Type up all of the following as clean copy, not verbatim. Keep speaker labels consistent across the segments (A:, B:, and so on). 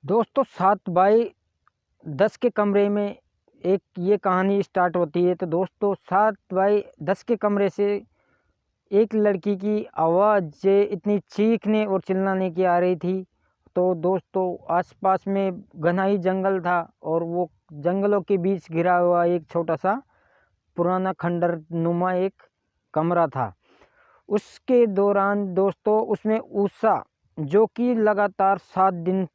A: दोस्तों 7x10 के कमरे में एक ये कहानी स्टार्ट होती है। तो दोस्तों 7x10 के कमरे से एक लड़की की आवाज़ इतनी चीखने और चिल्लाने की आ रही थी। तो दोस्तों आसपास में घना ही जंगल था और वो जंगलों के बीच घिरा हुआ एक छोटा सा पुराना खंडर नुमा एक कमरा था। उसके दौरान दोस्तों उसमें उषा, जो कि लगातार 7 दिन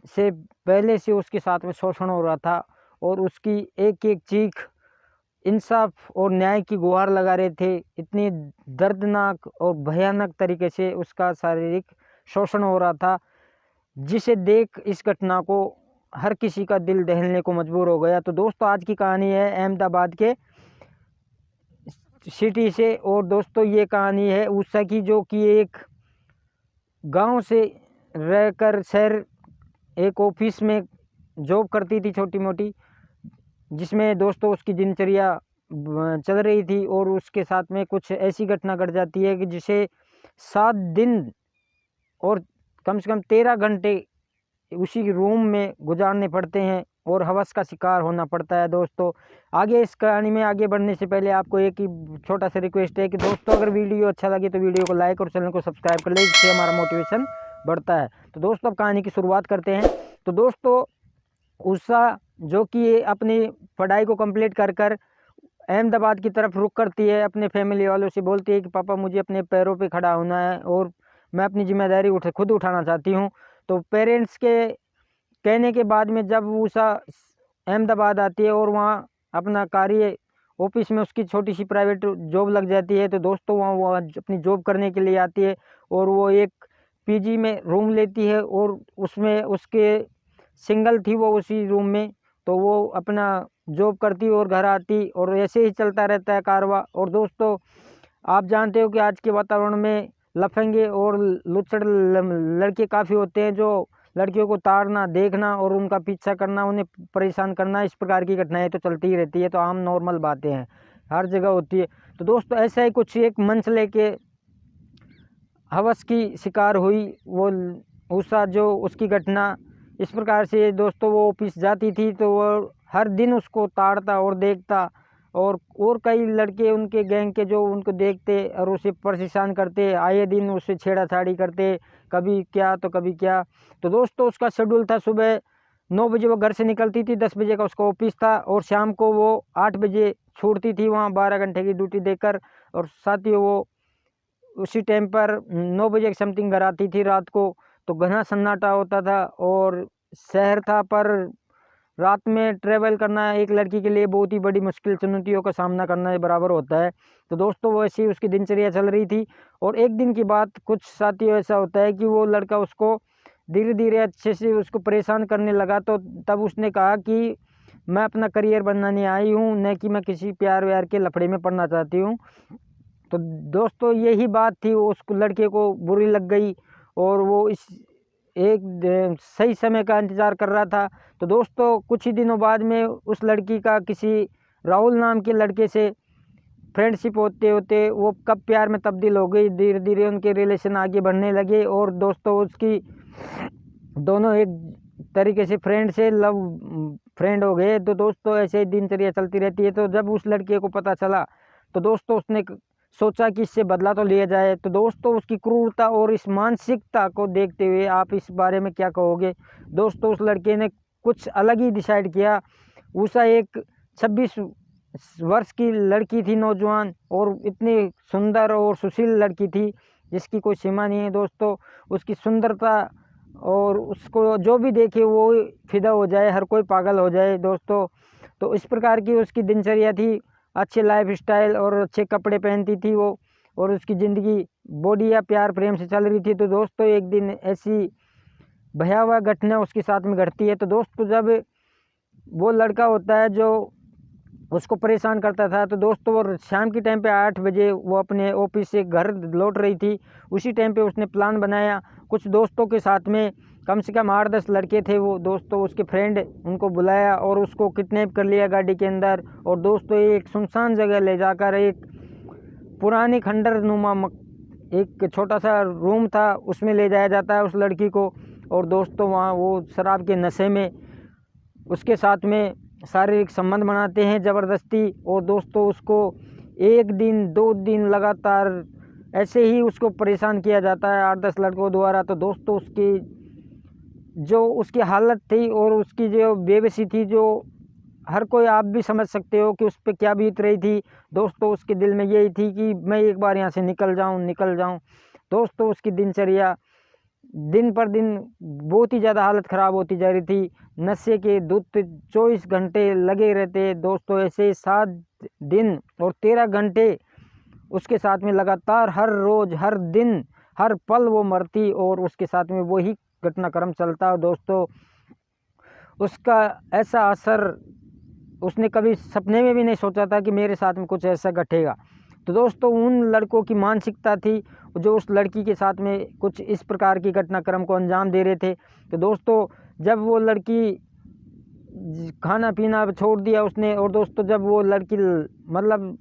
A: से पहले से उसके साथ में शोषण हो रहा था और उसकी एक एक चीख इंसाफ और न्याय की गुहार लगा रहे थे। इतनी दर्दनाक और भयानक तरीके से उसका शारीरिक शोषण हो रहा था, जिसे देख इस घटना को हर किसी का दिल दहलने को मजबूर हो गया। तो दोस्तों आज की कहानी है अहमदाबाद के सिटी से। और दोस्तों ये कहानी है उषा की, जो कि एक गांव से रहकर शहर एक ऑफिस में जॉब करती थी छोटी मोटी, जिसमें दोस्तों उसकी दिनचर्या चल रही थी और उसके साथ में कुछ ऐसी घटना घट जाती है कि जिसे 7 दिन और कम से कम 13 घंटे उसी रूम में गुजारने पड़ते हैं और हवस का शिकार होना पड़ता है। दोस्तों आगे इस कहानी में आगे बढ़ने से पहले आपको एक ही छोटा सा रिक्वेस्ट है कि दोस्तों अगर वीडियो अच्छा लगे तो वीडियो को लाइक और चैनल को सब्सक्राइब कर ले, जिससे हमारा मोटिवेशन बढ़ता है। तो दोस्तों अब कहानी की शुरुआत करते हैं। तो दोस्तों उषा, जो कि अपनी पढ़ाई को कंप्लीट कर अहमदाबाद की तरफ रुख करती है, अपने फैमिली वालों से बोलती है कि पापा मुझे अपने पैरों पे खड़ा होना है और मैं अपनी जिम्मेदारी खुद उठाना चाहती हूँ। तो पेरेंट्स के कहने के बाद में जब उषा अहमदाबाद आती है और वहाँ अपना कार्य ऑफिस में उसकी छोटी सी प्राइवेट जॉब लग जाती है, तो दोस्तों वहाँ वो अपनी जॉब करने के लिए आती है और वो एक पीजी में रूम लेती है और उसमें उसके सिंगल थी वो उसी रूम में। तो वो अपना जॉब करती और घर आती और ऐसे ही चलता रहता है कारवा। और दोस्तों आप जानते हो कि आज के वातावरण में लफंगे और लुच्चड़ लड़के काफ़ी होते हैं, जो लड़कियों को ताड़ना, देखना और उनका पीछा करना, उन्हें परेशान करना, इस प्रकार की घटनाएं तो चलती ही रहती है। तो आम नॉर्मल बातें हैं, हर जगह होती है। तो दोस्तों ऐसा ही कुछ एक मंच लेके हवस की शिकार हुई वो उषा, जो उसकी घटना इस प्रकार से दोस्तों वो ऑफिस जाती थी तो वो हर दिन उसको ताड़ता और देखता और कई लड़के उनके गैंग के जो उनको देखते और उसे परेशान करते, आए दिन उससे छेड़ाछाड़ी करते, कभी क्या तो कभी क्या। तो दोस्तों उसका शेड्यूल था, सुबह 9 बजे वो घर से निकलती थी, 10 बजे का उसका ऑफिस था और शाम को वो 8 बजे छूटती थी वहाँ 12 घंटे की ड्यूटी देकर। और साथ ही वो उसी टाइम पर 9 बजे के समथिंग घर आती थी रात को। तो घना सन्नाटा होता था और शहर था, पर रात में ट्रेवल करना एक लड़की के लिए बहुत ही बड़ी मुश्किल चुनौतियों का सामना करना के बराबर होता है। तो दोस्तों वो ऐसी उसकी दिनचर्या चल रही थी और एक दिन की बात, कुछ साथियों ऐसा होता है कि वो लड़का उसको धीरे धीरे अच्छे से उसको परेशान करने लगा। तो तब उसने कहा कि मैं अपना करियर बनाने आई हूँ, न कि मैं किसी प्यार व्यार के लफड़े में पड़ना चाहती हूँ। तो दोस्तों यही बात थी, उस लड़के को बुरी लग गई और वो इस एक सही समय का इंतज़ार कर रहा था। तो दोस्तों कुछ ही दिनों बाद में उस लड़की का किसी राहुल नाम के लड़के से फ्रेंडशिप होते होते वो कब प्यार में तब्दील हो गई। धीरे धीरे उनके रिलेशन आगे बढ़ने लगे और दोस्तों उसकी दोनों एक तरीके से फ्रेंड से लव फ्रेंड हो गए। तो दोस्तों ऐसे ही दिनचर्या चलती रहती है। तो जब उस लड़के को पता चला तो दोस्तों उसने सोचा कि इससे बदला तो लिया जाए। तो दोस्तों उसकी क्रूरता और इस मानसिकता को देखते हुए आप इस बारे में क्या कहोगे? दोस्तों उस लड़के ने कुछ अलग ही डिसाइड किया। उषा एक 26 वर्ष की लड़की थी, नौजवान, और इतनी सुंदर और सुशील लड़की थी जिसकी कोई सीमा नहीं है। दोस्तों उसकी सुंदरता और उसको जो भी देखे वो फिदा हो जाए, हर कोई पागल हो जाए। दोस्तों तो इस प्रकार की उसकी दिनचर्या थी, अच्छे लाइफ स्टाइल और अच्छे कपड़े पहनती थी वो, और उसकी ज़िंदगी बॉडी या प्यार प्रेम से चल रही थी। तो दोस्तों एक दिन ऐसी भयावह घटना उसके साथ में घटती है। तो दोस्तों जब वो लड़का होता है जो उसको परेशान करता था, तो दोस्तों वो शाम के टाइम पे 8 बजे वो अपने ऑफिस से घर लौट रही थी। उसी टाइम पे उसने प्लान बनाया कुछ दोस्तों के साथ में, कम से कम 8-10 लड़के थे वो दोस्तों उसके फ्रेंड, उनको बुलाया और उसको किडनैप कर लिया गाड़ी के अंदर। और दोस्तों एक सुनसान जगह ले जाकर एक पुरानी खंडर नुमा एक छोटा सा रूम था, उसमें ले जाया जाता है उस लड़की को। और दोस्तों वहाँ वो शराब के नशे में उसके साथ में शारीरिक संबंध बनाते हैं ज़बरदस्ती। और दोस्तों उसको 1 दिन 2 दिन लगातार ऐसे ही उसको परेशान किया जाता है 8-10 लड़कों द्वारा। तो दोस्तों उसकी हालत थी और उसकी जो बेबसी थी, जो हर कोई आप भी समझ सकते हो कि उस पर क्या बीत रही थी। दोस्तों उसके दिल में यही थी कि मैं एक बार यहाँ से निकल जाऊँ। दोस्तों उसकी दिनचर्या दिन पर दिन बहुत ही ज़्यादा हालत ख़राब होती जा रही थी। नशे के धुत 24 घंटे लगे रहते दोस्तों, ऐसे 7 दिन और 13 घंटे उसके साथ में लगातार हर रोज़, हर दिन, हर पल वो मरती और उसके साथ में वही घटनाक्रम चलता। दोस्तों उसका ऐसा असर उसने कभी सपने में भी नहीं सोचा था कि मेरे साथ में कुछ ऐसा घटेगा। तो दोस्तों उन लड़कों की मानसिकता थी जो उस लड़की के साथ में कुछ इस प्रकार की घटनाक्रम को अंजाम दे रहे थे। तो दोस्तों जब वो लड़की खाना पीना छोड़ दिया उसने, और दोस्तों जब वो लड़की मतलब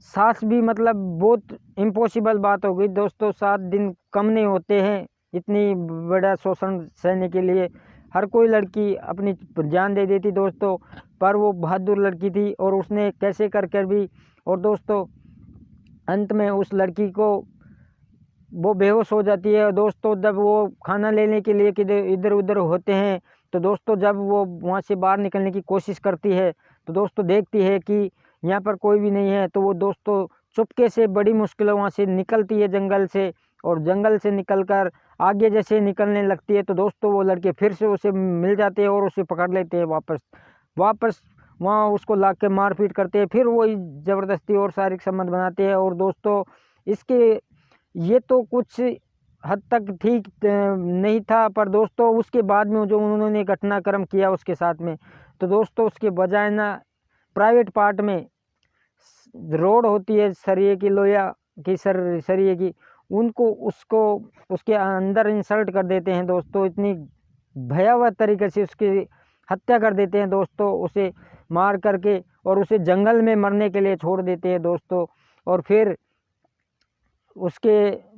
A: सांस भी मतलब बहुत इम्पॉसिबल बात हो गई दोस्तों, 7 दिन कम नहीं होते हैं इतनी बड़ा शोषण सहने के लिए। हर कोई लड़की अपनी जान दे देती दोस्तों, पर वो बहादुर लड़की थी और उसने कैसे कर भी, और दोस्तों अंत में उस लड़की को वो बेहोश हो जाती है। दोस्तों जब वो खाना लेने के लिए किधर इधर उधर होते हैं, तो दोस्तों जब वो वहाँ से बाहर निकलने की कोशिश करती है तो दोस्तों देखती है कि यहाँ पर कोई भी नहीं है। तो वो दोस्तों चुपके से बड़ी मुश्किलों वहाँ से निकलती है जंगल से, और जंगल से निकलकर आगे जैसे निकलने लगती है तो दोस्तों वो लड़के फिर से उसे मिल जाते हैं और उसे पकड़ लेते हैं वापस वहाँ उसको ला के मारपीट करते हैं, फिर वही ज़बरदस्ती और शारीरिक संबंध बनाते हैं। और दोस्तों इसके ये तो कुछ हद तक ठीक नहीं था, पर दोस्तों उसके बाद में जो उन्होंने घटनाक्रम किया उसके साथ में, तो दोस्तों उसके बजाय ना प्राइवेट पार्ट में रोड होती है सरिये की, लोया की सरिये की, उनको उसको उसके अंदर इंसल्ट कर देते हैं दोस्तों। इतनी भयावह तरीके से उसकी हत्या कर देते हैं दोस्तों, उसे मार करके, और उसे जंगल में मरने के लिए छोड़ देते हैं दोस्तों। और फिर उसके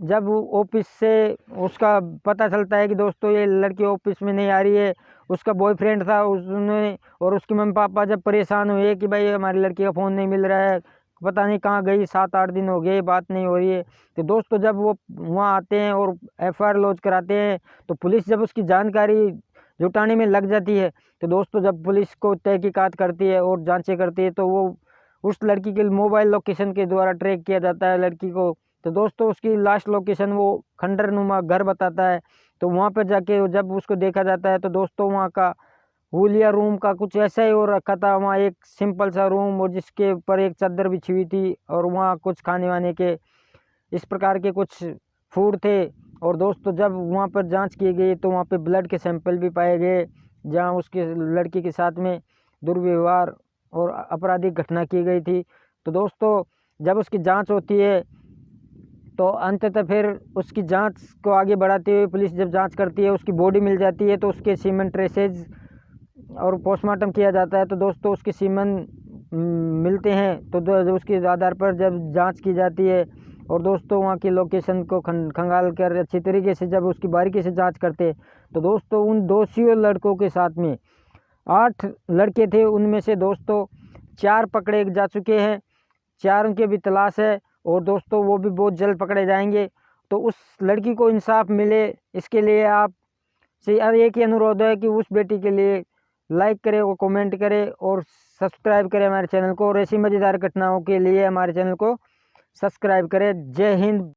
A: जब ऑफिस से उसका पता चलता है कि दोस्तों ये लड़की ऑफिस में नहीं आ रही है, उसका बॉयफ्रेंड था उसने, और उसके मम्मी पापा जब परेशान हुए कि भाई हमारी लड़की का फ़ोन नहीं मिल रहा है, पता नहीं कहाँ गई, 7-8 दिन हो गए बात नहीं हो रही है। तो दोस्तों जब वो वहाँ आते हैं और FIR लॉन्च कराते हैं, तो पुलिस जब उसकी जानकारी जुटाने में लग जाती है, तो दोस्तों जब पुलिस को तहकीकात करती है और जांचें करती है, तो वो उस लड़की के मोबाइल लोकेशन के द्वारा ट्रैक किया जाता है लड़की को। तो दोस्तों उसकी लास्ट लोकेशन वो खंडरनुमा घर बताता है। तो वहाँ पर जाके जब उसको देखा जाता है तो दोस्तों वहाँ का हुलिया रूम का कुछ ऐसा ही हो रखा था, वहाँ एक सिंपल सा रूम और जिसके ऊपर एक चादर बिछी हुई थी, और वहाँ कुछ खाने वाने के इस प्रकार के कुछ फूड थे। और दोस्तों जब वहाँ पर जांच की गई तो वहाँ पे ब्लड के सैंपल भी पाए गए, जहाँ उसके लड़की के साथ में दुर्व्यवहार और आपराधिक घटना की गई थी। तो दोस्तों जब उसकी जांच होती है तो अंततः फिर उसकी जांच को आगे बढ़ाते हुए पुलिस जब जांच करती है, उसकी बॉडी मिल जाती है, तो उसके सीमेन ट्रेसेज और पोस्टमार्टम किया जाता है। तो दोस्तों उसके सीमेन मिलते हैं, तो उसके आधार पर जब जांच की जाती है, और दोस्तों वहाँ की लोकेशन को खंगाल कर अच्छी तरीके से जब उसकी बारीकी से जांच करते हैं, तो दोस्तों उन दोषियों लड़कों के साथ में 8 लड़के थे, उनमें से दोस्तों 4 पकड़े जा चुके हैं, 4 उनके भी तलाश है, और दोस्तों वो भी बहुत जल्द पकड़े जाएंगे। तो उस लड़की को इंसाफ मिले, इसके लिए आप से एक ही अनुरोध है कि उस बेटी के लिए लाइक करें और कमेंट करें और सब्सक्राइब करें हमारे चैनल को, और ऐसी मज़ेदार घटनाओं के लिए हमारे चैनल को सब्सक्राइब करें। जय हिंद।